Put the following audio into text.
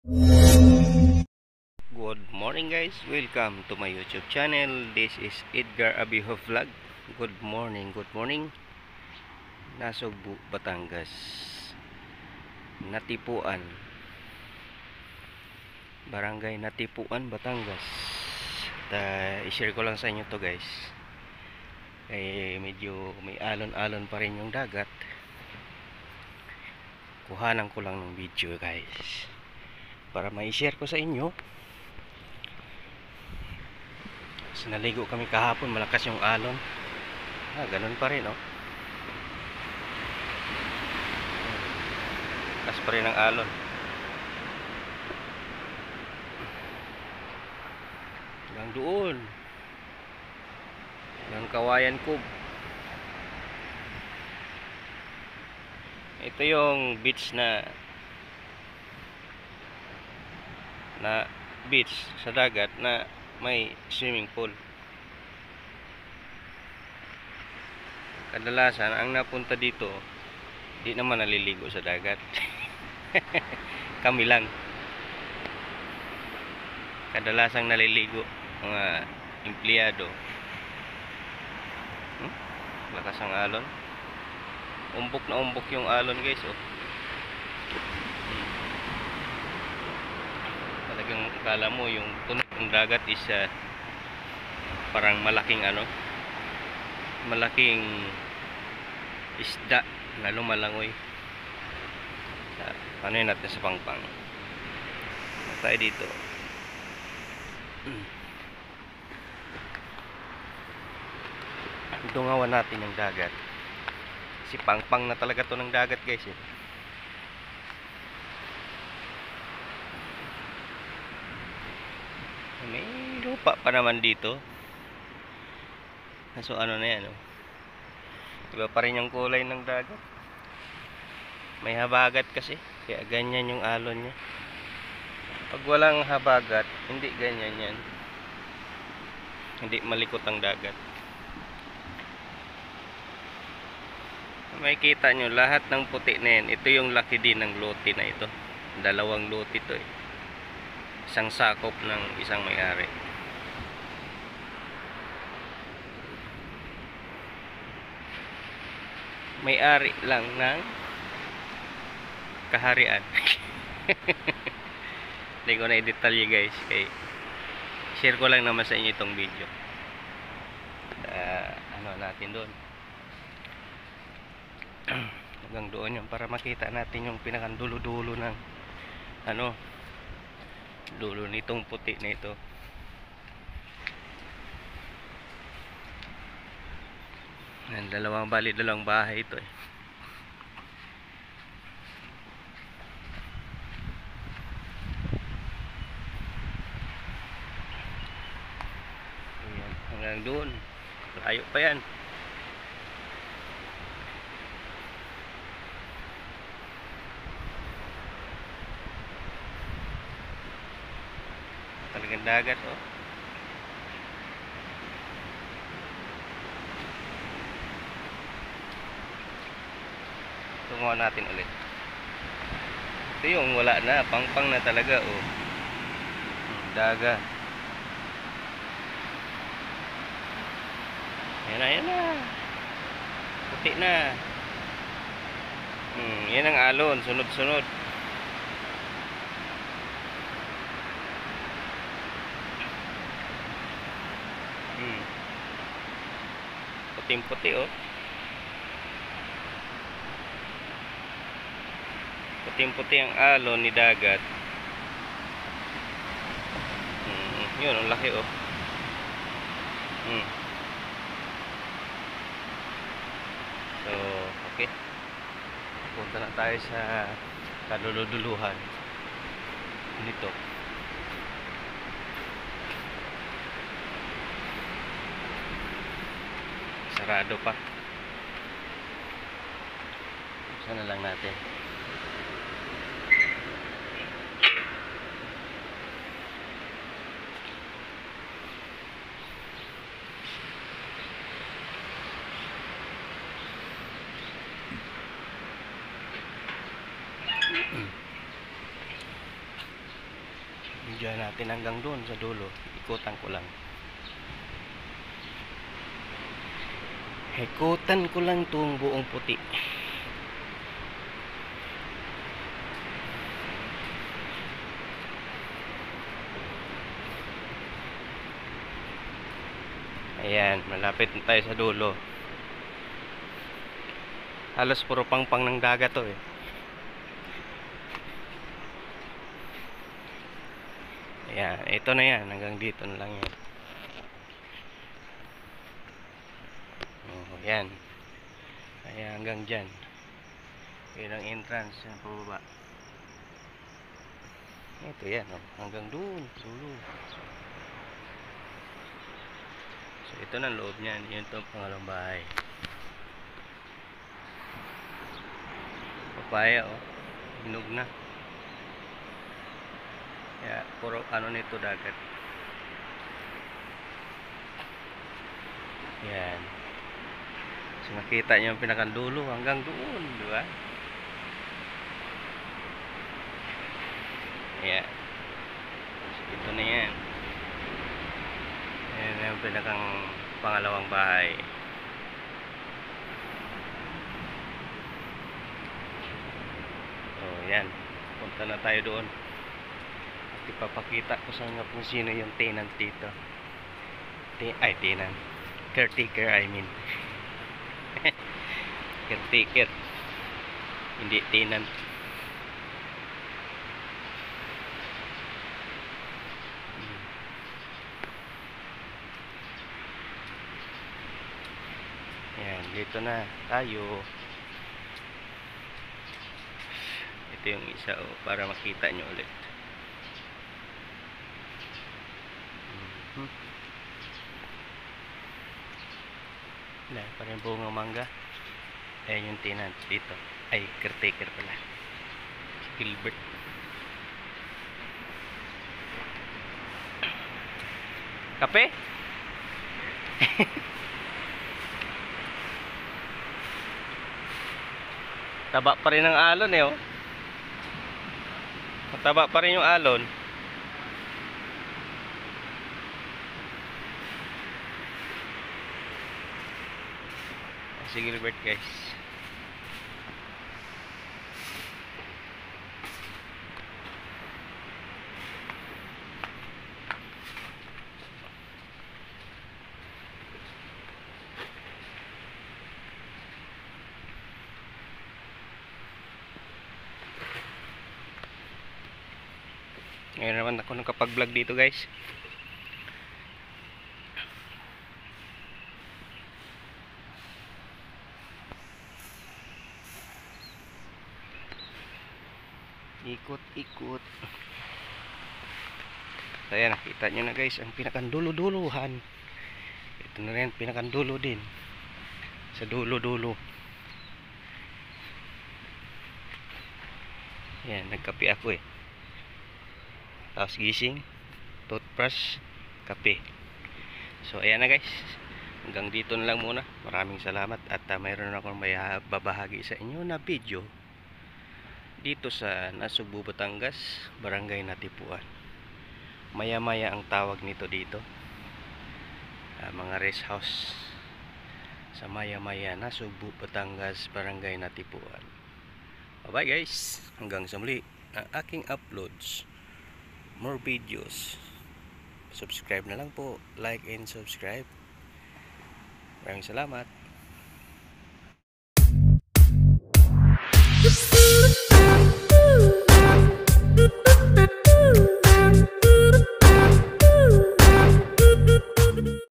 Good morning guys, welcome to my YouTube channel. This is Edgar Abiho Vlog. Good morning, good morning. Nasugbu, Batangas. Natipuan. Barangay Natipuan, Batangas. I-share ko lang sa inyo to guys. Medyo may alon-alon pa rin yung dagat. Kuhanan ko lang ng video guys, para ma-share ko sa inyo. Naligo kami kahapon, malakas yung alon. Ganun pa rin, oh. Malakas pa rin ang alon. Hanggang doon. Hanggang Kawayan Cove. Ito yung beach na beach sa dagat na may swimming pool. Kadalasan ang napunta dito, di naman naliligo sa dagat. Kami lang. Kadalasang naliligo mga empleyado. Lakas ang alon. Umbok na umbok yung alon guys, oh. Talagang akala mo yung tunog ng dagat is parang malaking malaking isda na lumalangoy. Ano yun natin sa pangpang. Tayo dito. Dungawan natin yung dagat. Si pangpang na talaga to ng dagat guys, eh. May lupa pa naman dito. So ano na yan, oh. Iba pa rin yung kulay ng dagat. May habagat kasi, kaya ganyan yung alon niya. Pag walang habagat, hindi ganyan yan. Hindi malikot ang dagat. Makikita nyo lahat ng puti na yan. Ito yung laki din ng lote na ito. Dalawang lote ito, eh. Isang sakop ng isang may-ari. May-ari lang ng kaharian. Hindi ko na i-detalye guys, kay share ko lang naman sa inyo itong video. Ano natin doon. Hanggang doon yun, para makita natin yung pinakandulo-dulo ng dulo nitong puti na ito. Dalawang bahay ito, eh. Ayan, hanggang doon. Layo pa yan. Talagang dagat, oh. Tungo natin ulit. Ito yung wala na, pangpang na talaga, oh. Dagat. Ayan na. Puti na. Yan ang alon, sunod-sunod. Puting-puti, oh. Puting-puti ang alon ni dagat. Yun, ang laki, oh. So, okay. Punta na tayo sa kaduluduluhan nito. Sarado pa. Sana lang natin. Bibidyohan natin hanggang doon sa dulo. Ikutan ko lang. Ikutan ko lang itong buong puti. Ayan, malapit na tayo sa dulo. Halos puro pangpang ng dagat to eh. Ayan, ito na yan. Hanggang dito na lang yan. Oh, yan. Ayan, hanggang dyan. Yan ang entrance. Yan pababa. Ito yan, oh. Hanggang doon. Dulo. So, ito na loob niyan. Yun itong pangalawang bahay. Papaya, oh. Hinog na. Kaya, puro ano nito dagat. Yan. So, nakita nyo yung pinakandulo hanggang doon, di ba? Ayan. So, ito na yan. Ayan yung pinakang pangalawang bahay. So, yan. Punta na tayo doon. At ipapakita ko sa inyo kung sino yung tenant dito. Tenant. Caretaker, I mean. Caretaker. Hindi tenant. Ayan, dito na tayo. Ito yung isa, oh, para makita nyo ulit. Wala, parang bungang mangga. Ayan yung tenant dito. Ay, caretaker pala. Si Gilbert. Kape? Taba pa rin ang alon eh, oh. Mataba pa rin yung alon. Si Gilbert, guys. Ngayon naman ako nakapag-vlog dito, guys. Ikot-ikot. So, ayan, nakita nyo na, guys, ang pinakandulo-duluhan. Ito na rin, pinakandulo din. Sa dulo-dulo. Ayan, nagkape ako eh. Tapos gising, toothbrush, kape. So ayan na, guys. Hanggang dito na lang muna. Maraming salamat. At mayroon akong may babahagi sa inyo na video dito sa Nasugbu, Batangas, Barangay Natipuan. Maya-maya ang tawag nito dito. Mga rest house sa maya-maya Nasugbu, Batangas, Barangay Natipuan. Bye bye, guys. Hanggang sa muli ang aking uploads. More videos. Subscribe na lang po. Like and subscribe. Maraming salamat.